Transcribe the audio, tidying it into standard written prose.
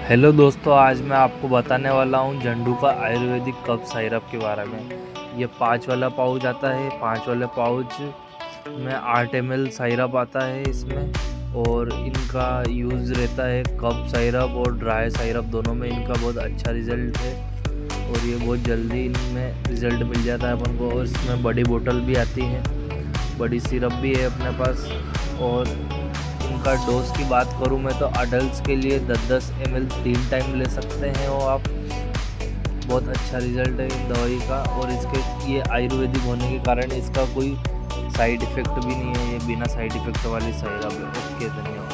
Hello दोस्तों, आज मैं आपको बताने वाला हूँ झंडू का आयुर्वेदिक कफ सिरप के बारे में। ये 5 वाला पाउच आता है। 5 वाले पाउच में 8 ml सिरप आता है इसमें। और इनका यूज़ रहता है कफ सिरप और ड्राई सिरप, दोनों में इनका बहुत अच्छा रिज़ल्ट है। और ये बहुत जल्दी इनमें रिज़ल्ट मिल जाता है अपन को। और इसमें बड़ी बोतल भी आती है, बड़ी सिरप भी है अपने पास। और इनका डोज की बात करूँ मैं तो अडल्ट के लिए 10-10 ml 3 टाइम ले सकते हैं। और आप बहुत अच्छा रिज़ल्ट है इन दवाई का। और इसके ये आयुर्वेदिक होने के कारण इसका कोई साइड इफ़ेक्ट भी नहीं है। ये बिना साइड इफ़ेक्ट वाली सिरप है। ओके, धन्यवाद।